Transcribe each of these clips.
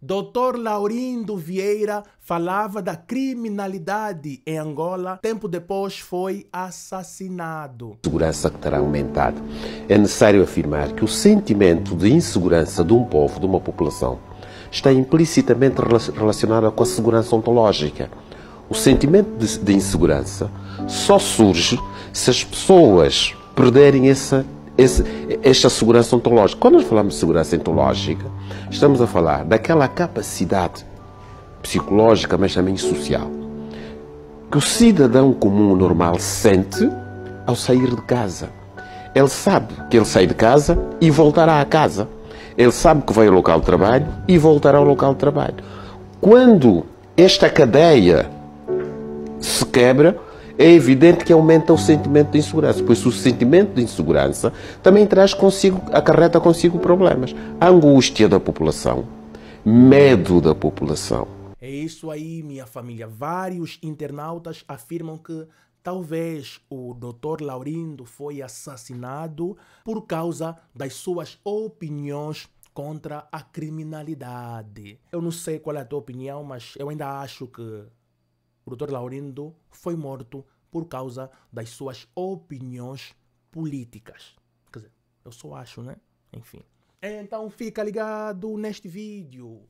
Dr. Laurindo Vieira falava da criminalidade em Angola. Tempo depois foi assassinado. A segurança que terá aumentado. É necessário afirmar que o sentimento de insegurança de um povo, de uma população, está implicitamente relacionado com a segurança ontológica. O sentimento de insegurança só surge se as pessoas perderem esta segurança ontológica. Quando nós falamos de segurança ontológica, estamos a falar daquela capacidade psicológica, mas também social, que o cidadão comum normal sente ao sair de casa. Ele sabe que ele sai de casa e voltará a casa. Ele sabe que vai ao local de trabalho e voltará ao local de trabalho. Quando esta cadeia se quebra, é evidente que aumenta o sentimento de insegurança, pois o sentimento de insegurança também acarreta consigo problemas. A angústia da população, medo da população. É isso aí, minha família. Vários internautas afirmam que talvez o Dr. Laurindo foi assassinado por causa das suas opiniões contra a criminalidade. Eu não sei qual é a tua opinião, mas eu ainda acho que o Dr. Laurindo foi morto por causa das suas opiniões políticas. Quer dizer, eu só acho, né? Enfim. Então fica ligado neste vídeo.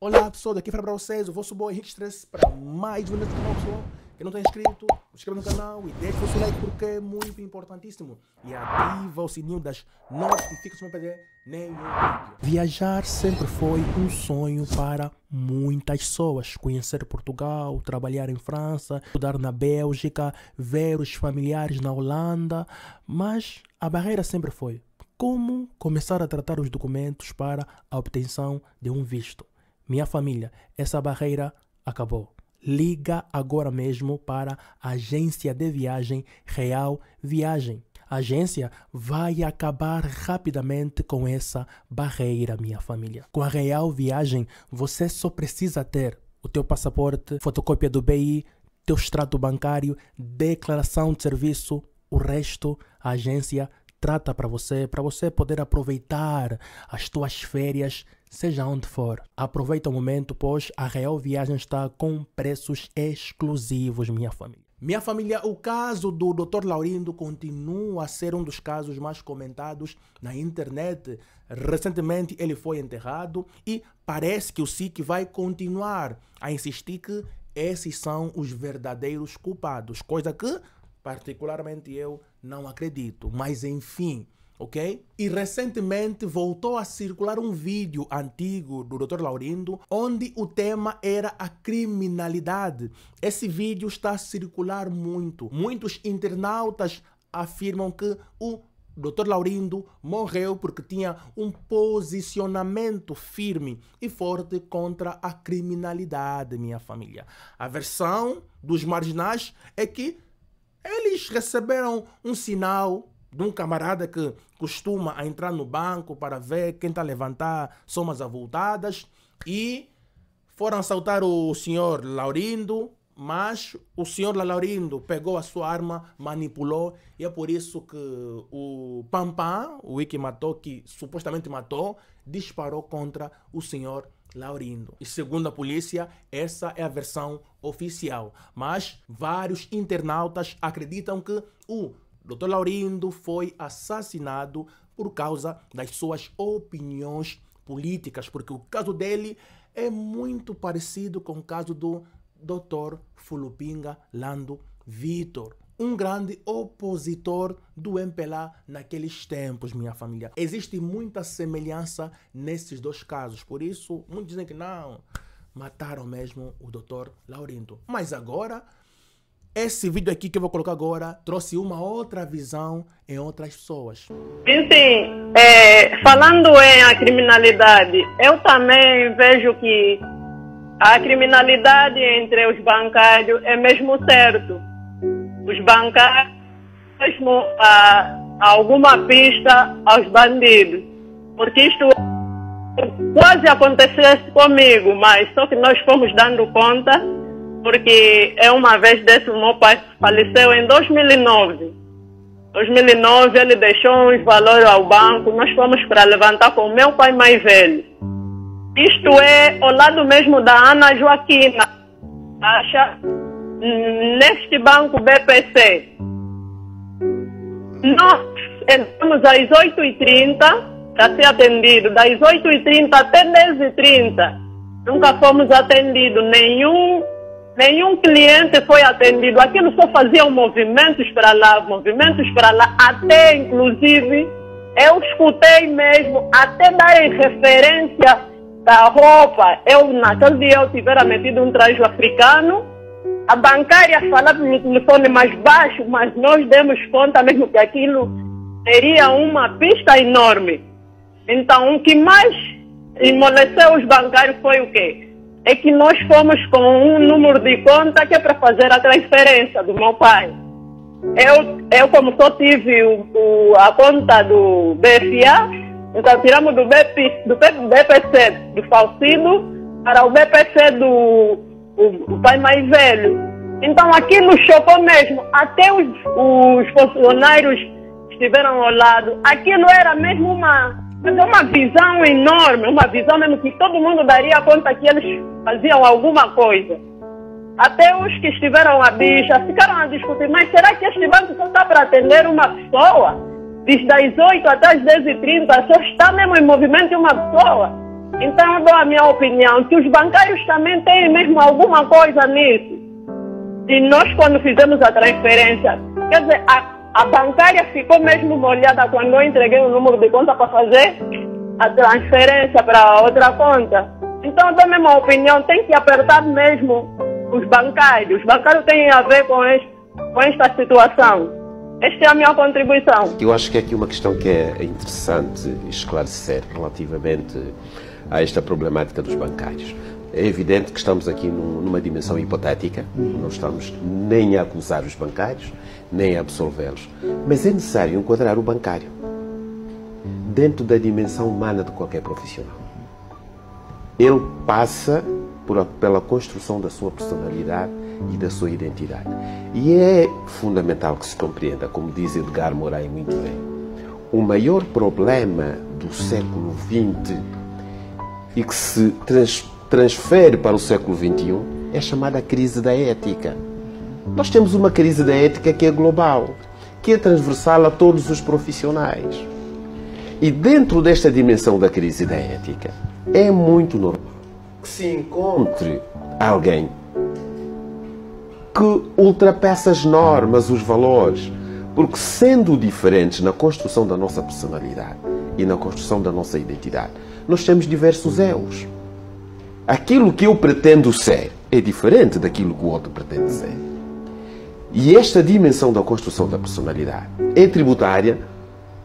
Olá pessoal, daqui para vocês o vosso boy Henrique Stress para mais um vídeo do canal, pessoal. Quem não está inscrito, se inscreva no canal e deixe o seu like porque é muito importantíssimo. E ativa o sininho das notificações para não perder nenhum vídeo. Viajar sempre foi um sonho para muitas pessoas. Conhecer Portugal, trabalhar em França, estudar na Bélgica, ver os familiares na Holanda. Mas a barreira sempre foi como começar a tratar os documentos para a obtenção de um visto. Minha família, essa barreira acabou. Liga agora mesmo para a agência de viagem Real Viagem. A agência vai acabar rapidamente com essa barreira, minha família. Com a Real Viagem, você só precisa ter o teu passaporte, fotocópia do BI, teu extrato bancário, declaração de serviço. O resto, a agência trata para você poder aproveitar as tuas férias, seja onde for. Aproveita o momento, pois a Real Viagem está com preços exclusivos, minha família. Minha família, o caso do Dr. Laurindo continua a ser um dos casos mais comentados na internet. Recentemente ele foi enterrado e parece que o SIC vai continuar a insistir que esses são os verdadeiros culpados, coisa que particularmente eu não acredito, mas enfim, ok? E recentemente voltou a circular um vídeo antigo do Dr. Laurindo, onde o tema era a criminalidade. Esse vídeo está a circular muito. Muitos internautas afirmam que o Dr. Laurindo morreu porque tinha um posicionamento firme e forte contra a criminalidade, minha família. A versão dos marginais é que eles receberam um sinal de um camarada que costuma entrar no banco para ver quem está a levantar somas avultadas e foram assaltar o senhor Laurindo, mas o senhor Laurindo pegou a sua arma, manipulou e é por isso que o Pampam, o que matou, que supostamente matou, disparou contra o senhor Laurindo. E segundo a polícia, essa é a versão oficial. Mas vários internautas acreditam que o Dr. Laurindo foi assassinado por causa das suas opiniões políticas, porque o caso dele é muito parecido com o caso do Dr. Fulupinga Lando Vitor, um grande opositor do MPLA naqueles tempos, minha família. Existe muita semelhança nesses dois casos, por isso muitos dizem que não, mataram mesmo o Dr. Laurindo. Mas agora, esse vídeo aqui que eu vou colocar agora trouxe uma outra visão em outras pessoas. Enfim, falando em a criminalidade, eu também vejo que a criminalidade entre os bancários é mesmo certo. Os bancários mesmo alguma pista aos bandidos. Porque isto quase acontecesse comigo, mas só que nós fomos dando conta, porque uma vez desse o meu pai faleceu em 2009. 2009 ele deixou uns valores ao banco, nós fomos para levantar com o meu pai mais velho. Isto é ao lado mesmo da Ana Joaquina, acha? Neste banco BPC. Nós entramos às 8h30 para ser atendido. Das 8h30 até 10h30 nunca fomos atendidos. Nenhum cliente foi atendido. Aquilo só faziam movimentos para lá. Até inclusive eu escutei mesmo até darem referência da roupa. Naquele dia eu tivera metido um traje africano. A bancária falava no telefone mais baixo, mas nós demos conta mesmo que aquilo seria uma pista enorme. Então, o que mais amoleceu os bancários foi o quê? É que nós fomos com um número de conta que é para fazer a transferência do meu pai. Eu como só tive a conta do BFA, então tiramos do BPC do falecido para o BPC do pai mais velho. Então aquilo chocou mesmo. Até os funcionários que estiveram ao lado, aquilo era mesmo uma visão enorme, uma visão mesmo que todo mundo daria conta que eles faziam alguma coisa. Até os que estiveram à bicha ficaram a discutir, mas será que este banco só está para atender uma pessoa? Diz das 8 até as 10h30, só está mesmo em movimento uma pessoa? Então eu dou a minha opinião, que os bancários também têm mesmo alguma coisa nisso. E nós quando fizemos a transferência, quer dizer, a bancária ficou mesmo molhada quando eu entreguei o número de conta para fazer a transferência para outra conta. Então eu dou a mesma opinião, tem que apertar mesmo os bancários. Os bancários têm a ver com esta situação. Esta é a minha contribuição. Eu acho que é aqui uma questão que é interessante esclarecer relativamente a esta problemática dos bancários. É evidente que estamos aqui numa dimensão hipotética, não estamos nem a acusar os bancários, nem a absolvê-los, mas é necessário enquadrar o bancário dentro da dimensão humana de qualquer profissional. Ele passa pela construção da sua personalidade e da sua identidade. E é fundamental que se compreenda, como diz Edgar Morin muito bem, o maior problema do século XX e que se transfere para o século XXI é a chamada crise da ética. Nós temos uma crise da ética que é global, que é transversal a todos os profissionais. E dentro desta dimensão da crise da ética, é muito normal que se encontre alguém que ultrapassa as normas, os valores, porque sendo diferentes na construção da nossa personalidade e na construção da nossa identidade, nós temos diversos eus. Aquilo que eu pretendo ser é diferente daquilo que o outro pretende ser. E esta dimensão da construção da personalidade é tributária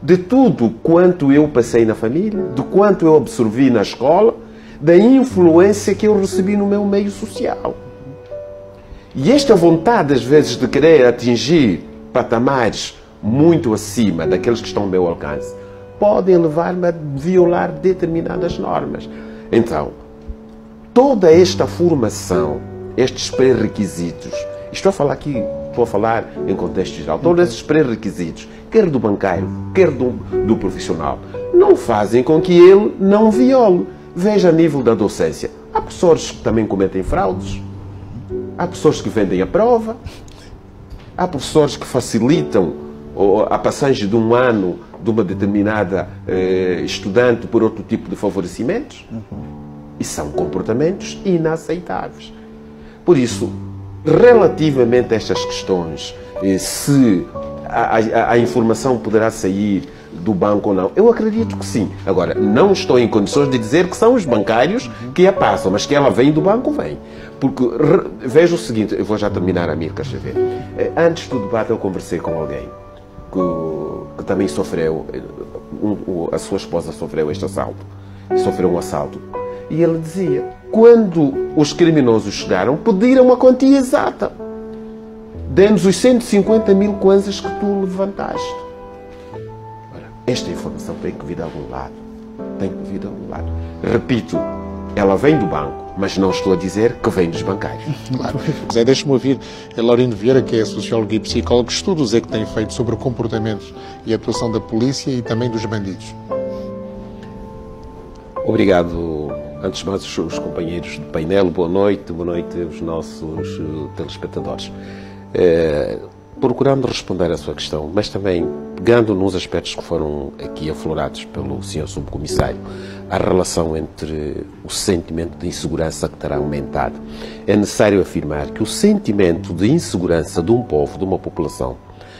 de tudo quanto eu passei na família, de quanto eu absorvi na escola, da influência que eu recebi no meu meio social. E esta vontade, às vezes, de querer atingir patamares muito acima daqueles que estão ao meu alcance, podem levar-me a violar determinadas normas. Então, toda esta formação, estes pré-requisitos, estou a falar em contexto geral, todos esses pré-requisitos, quer do bancário, quer do profissional, não fazem com que ele não viole. Veja a nível da docência. Há professores que também cometem fraudes, há professores que vendem a prova, há professores que facilitam a passagem de um ano de uma determinada estudante por outro tipo de favorecimentos. E são comportamentos inaceitáveis. Por isso, relativamente a estas questões, se a informação poderá sair do banco ou não, eu acredito que sim. Agora, não estou em condições de dizer que são os bancários que a passam, mas que ela vem do banco, vem. Porque, veja o seguinte, eu vou já terminar, Amílcar Xavier. Antes do debate eu conversei com alguém que também sofreu, a sua esposa sofreu este assalto, sofreu um assalto. E ele dizia, quando os criminosos chegaram, pediram a quantia exata. Dê-nos os 150 mil kwanzas que tu levantaste. Ora, esta informação tem que vir de algum lado. Tem que vir de algum lado. Repito, ela vem do banco, mas não estou a dizer que vem dos bancários. Claro. Zé, deixe-me ouvir a Laurindo Vieira, que é socióloga e psicóloga. Que estudos é que tem feito sobre comportamentos e atuação da polícia e também dos bandidos? Obrigado, Antes de mais, os companheiros do painel, boa noite aos nossos telespectadores. Procurando responder à sua questão, mas também pegando nos aspectos que foram aqui aflorados pelo Sr. Subcomissário, a relação entre o sentimento de insegurança que terá aumentado. É necessário afirmar que o sentimento de insegurança de um povo, de uma população,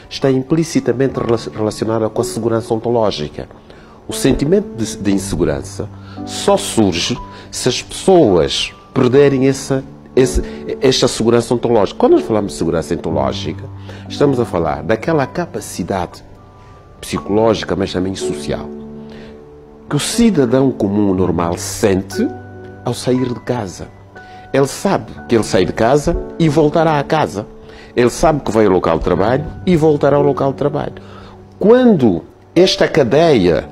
está implicitamente relacionado com a segurança ontológica. O sentimento de insegurança só surge se as pessoas perderem esta segurança ontológica. Quando nós falamos de segurança ontológica, estamos a falar daquela capacidade psicológica, mas também social, que o cidadão comum normal sente ao sair de casa. Ele sabe que ele sai de casa e voltará a casa. Ele sabe que vai ao local de trabalho e voltará ao local de trabalho. Quando esta cadeia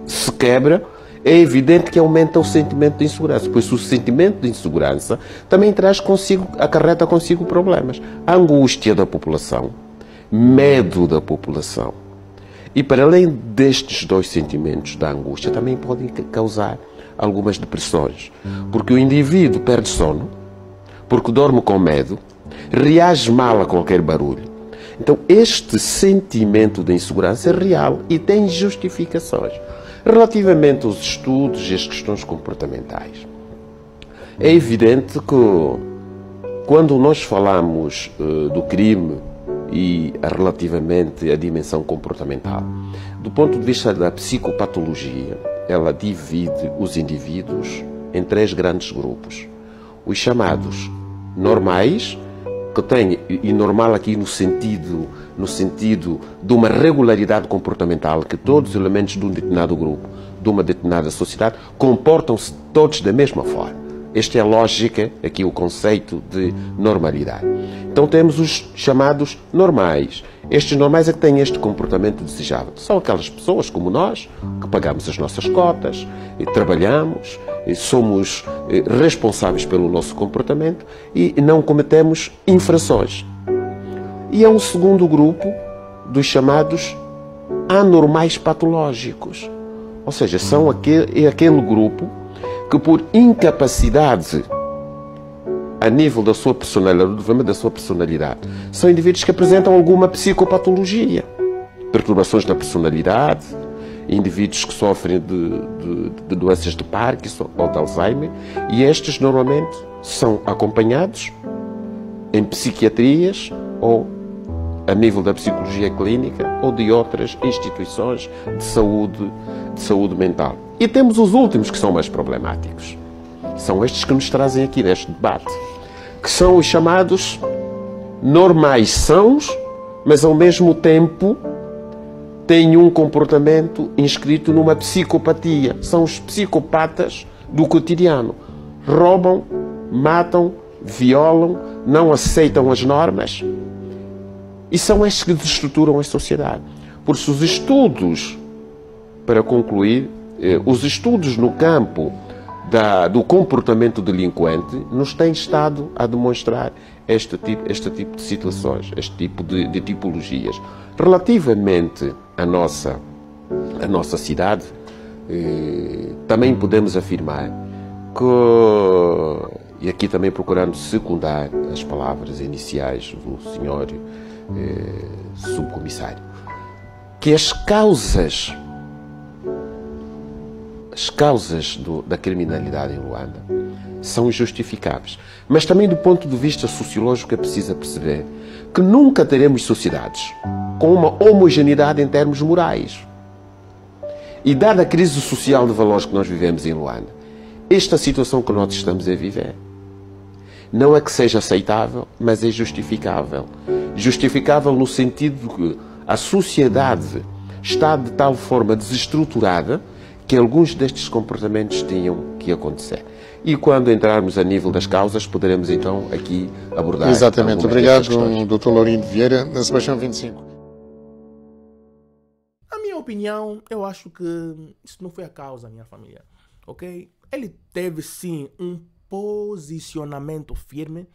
se quebra, é evidente que aumenta o sentimento de insegurança, pois o sentimento de insegurança também acarreta consigo problemas. A angústia da população, medo da população. E para além destes dois sentimentos da angústia, também podem causar algumas depressões, porque o indivíduo perde sono, porque dorme com medo, reage mal a qualquer barulho. Então este sentimento de insegurança é real e tem justificações. Relativamente aos estudos e às questões comportamentais, é evidente que quando nós falamos do crime e relativamente à dimensão comportamental, do ponto de vista da psicopatologia, ela divide os indivíduos em três grandes grupos. Os chamados normais, que têm, e normal aqui no sentido de uma regularidade comportamental, que todos os elementos de um determinado grupo, de uma determinada sociedade, comportam-se todos da mesma forma. Esta é a lógica, aqui o conceito de normalidade. Então temos os chamados normais. Estes normais é que têm este comportamento desejável. São aquelas pessoas como nós, que pagamos as nossas cotas, trabalhamos, somos responsáveis pelo nosso comportamento e não cometemos infrações. E há um segundo grupo dos chamados anormais patológicos. Ou seja, são aquele grupo que por incapacidade a nível da sua personalidade, são indivíduos que apresentam alguma psicopatologia, perturbações da personalidade, indivíduos que sofrem de doenças de Parkinson ou de Alzheimer, e estes normalmente são acompanhados em psiquiatrias ou a nível da psicologia clínica ou de outras instituições de saúde mental. E temos os últimos que são mais problemáticos. São estes que nos trazem aqui neste debate, que são os chamados normais sãos, mas ao mesmo tempo têm um comportamento inscrito numa psicopatia. São os psicopatas do cotidiano. Roubam, matam, violam, não aceitam as normas. E são estes que desestruturam a sociedade. Por isso, os estudos, para concluir, os estudos no campo do comportamento delinquente nos têm estado a demonstrar este tipo de situações, este tipo de tipologias. Relativamente à nossa cidade, também podemos afirmar que, e aqui também procurando secundar as palavras iniciais do senhor subcomissário, que as causas da criminalidade em Luanda são injustificáveis. Mas também do ponto de vista sociológico é preciso perceber que nunca teremos sociedades com uma homogeneidade em termos morais. E dada a crise social de valores que nós vivemos em Luanda, esta situação que nós estamos a viver não é que seja aceitável, mas é justificável. Justificável no sentido de que a sociedade está de tal forma desestruturada que alguns destes comportamentos tinham que acontecer. E quando entrarmos a nível das causas, poderemos então aqui abordar. Exatamente. Obrigado, Dr. Laurindo Vieira, da Sebastião 25. Na minha opinião, eu acho que isso não foi a causa, minha família. Ok? Ele teve sim um posicionamento firme,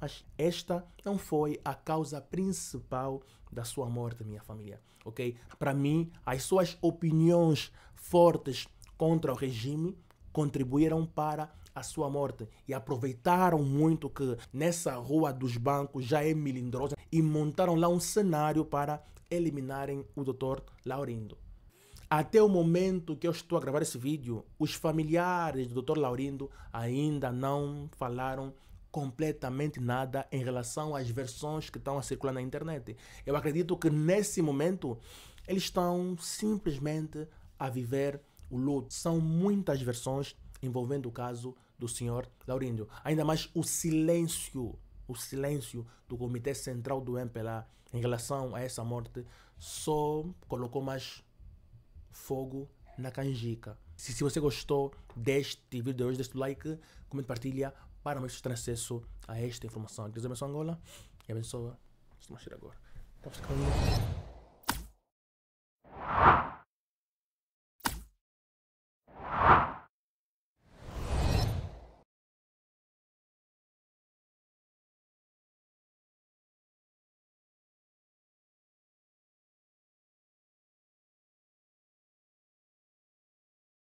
mas esta não foi a causa principal da sua morte, minha família. Ok? Para mim, as suas opiniões fortes contra o regime contribuíram para a sua morte e aproveitaram muito que nessa rua dos bancos já é melindrosa e montaram lá um cenário para eliminarem o Dr. Laurindo. Até o momento que eu estou a gravar esse vídeo, os familiares do Dr. Laurindo ainda não falaram completamente nada em relação às versões que estão a circular na internet. Eu acredito que nesse momento eles estão simplesmente a viver o luto. São muitas versões envolvendo o caso do Sr. Laurindo. Ainda mais o silêncio do Comitê Central do MPLA em relação a essa morte só colocou mais fogo na canjica. Se você gostou deste vídeo de hoje, deixa o like, comente, partilha para mais ter acesso a esta informação. Deus abençoe Angola e abençoa. Vamos agora.